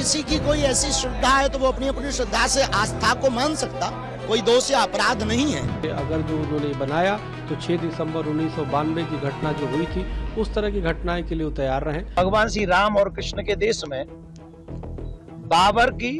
किसी की कोई ऐसी श्रद्धा है तो वो अपनी अपनी श्रद्धा से आस्था को मान सकता, कोई दोष या अपराध नहीं है। अगर जो उन्होंने बनाया तो 6 दिसंबर 1992 की घटना जो हुई थी, उस तरह की घटनाएं के लिए वो तैयार रहें। भगवान श्री राम और कृष्ण के देश में बाबर की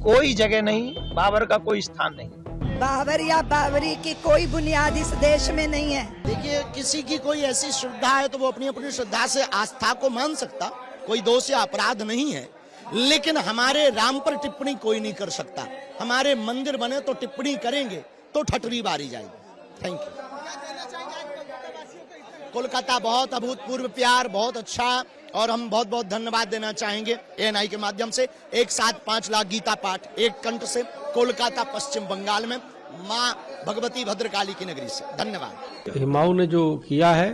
कोई जगह नहीं, बाबर का कोई स्थान नहीं। बाबर या बाबरी की कोई बुनियाद इस देश में नहीं है। देखिए, किसी की कोई ऐसी श्रद्धा है तो वो अपनी अपनी श्रद्धा से आस्था को मान सकता, कोई दोष या अपराध नहीं है। लेकिन हमारे राम पर टिप्पणी कोई नहीं कर सकता। हमारे मंदिर बने तो टिप्पणी करेंगे तो ठटरी बारी जाएगी। Thank you. कोलकाता बहुत अभूतपूर्व प्यार, बहुत अच्छा, और हम बहुत बहुत धन्यवाद देना चाहेंगे ANI के माध्यम से। एक साथ 5 लाख गीता पाठ एक कंठ से कोलकाता पश्चिम बंगाल में माँ भगवती भद्रकाली की नगरी से। धन्यवाद। हुमायूं ने जो किया है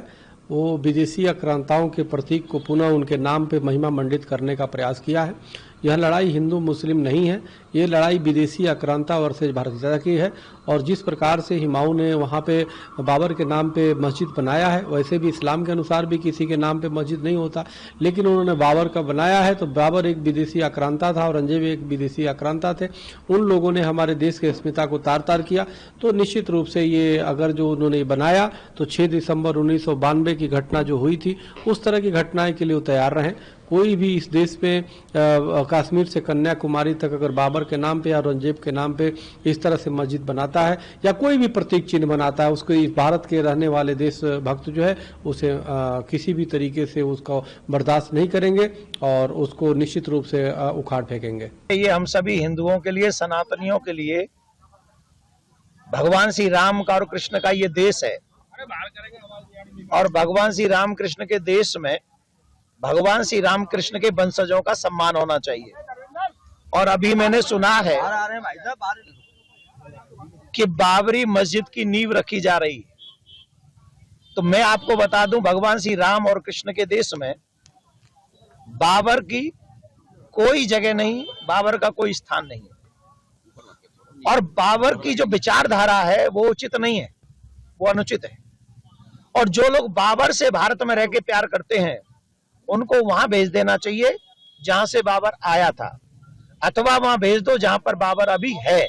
वो विदेशी आक्रांताओं के प्रतीक को पुनः उनके नाम पे महिमा मंडित करने का प्रयास किया है। यह लड़ाई हिंदू मुस्लिम नहीं है, ये लड़ाई विदेशी आक्रांता वर्सेज भारतीयता की है। और जिस प्रकार से हुमायूं ने वहाँ पे बाबर के नाम पे मस्जिद बनाया है, वैसे भी इस्लाम के अनुसार भी किसी के नाम पे मस्जिद नहीं होता, लेकिन उन्होंने बाबर का बनाया है। तो बाबर एक विदेशी आक्रांता था, औरंगजेब एक विदेशी आक्रांता थे। उन लोगों ने हमारे देश की अस्मिता को तार तार किया। तो निश्चित रूप से ये अगर जो उन्होंने बनाया तो 6 दिसंबर 1992 की घटना जो हुई थी, उस तरह की घटनाएं के लिए वो तैयार रहें। कोई भी इस देश पे कश्मीर से कन्याकुमारी तक अगर बाबर के नाम पे या औरंगजेब के नाम पे इस तरह से मस्जिद बनाता है या कोई भी प्रतीक चिन्ह बनाता है, उसको इस भारत के रहने वाले देश भक्त जो है उसे किसी भी तरीके से उसको बर्दाश्त नहीं करेंगे और उसको निश्चित रूप से उखाड़ फेंकेंगे। ये हम सभी हिंदुओं के लिए, सनातनियों के लिए भगवान श्री राम का और कृष्ण का ये देश है। और भगवान श्री राम कृष्ण के देश में भगवान श्री राम कृष्ण के वंशजों का सम्मान होना चाहिए। और अभी मैंने सुना है कि बाबरी मस्जिद की नींव रखी जा रही है। तो मैं आपको बता दूं, भगवान श्री राम और कृष्ण के देश में बाबर की कोई जगह नहीं, बाबर का कोई स्थान नहीं है। और बाबर की जो विचारधारा है वो उचित नहीं है, वो अनुचित है। और जो लोग बाबर से भारत में रह के प्यार करते हैं उनको वहां भेज देना चाहिए जहां से बाबर आया था, अथवा वहां भेज दो जहां पर बाबर अभी है।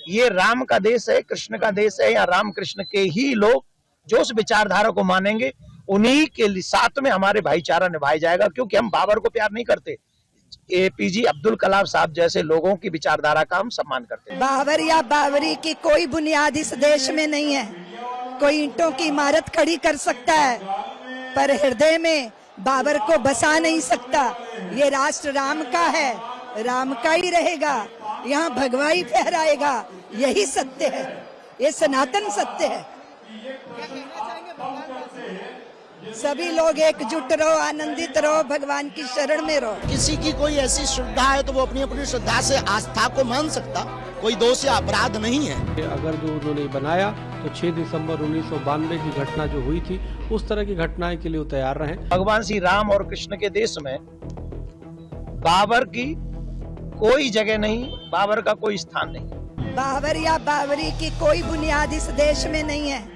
ये राम का देश है, कृष्ण का देश है, या राम कृष्ण के ही लोग जो उस विचारधारा को मानेंगे उन्हीं के साथ में हमारे भाईचारा निभाया जाएगा। क्योंकि हम बाबर को प्यार नहीं करते, APJ अब्दुल कलाम साहब जैसे लोगों की विचारधारा का हम सम्मान करते हैं। बाबर या बाबरी की कोई बुनियाद इस देश में नहीं है। कोई ईंटों की इमारत खड़ी कर सकता है पर हृदय में बाबर को बसा नहीं सकता। ये राष्ट्र राम का है, राम का ही रहेगा, यहाँ भगवाई फहराएगा। यही सत्य है, ये सनातन सत्य है। सभी लोग एकजुट रहो, आनंदित रहो, भगवान की शरण में रहो। किसी की कोई ऐसी श्रद्धा है तो वो अपनी अपनी श्रद्धा से आस्था को मान सकता, कोई दोष या अपराध नहीं है। अगर जो उन्होंने बनाया तो 6 दिसंबर 1992 की घटना जो हुई थी, उस तरह की घटनाएं के लिए वो तैयार रहें। भगवान श्री राम और कृष्ण के देश में बाबर की कोई जगह नहीं, बाबर का कोई स्थान नहीं। बाबर या बाबरी की कोई बुनियाद इस देश में नहीं है।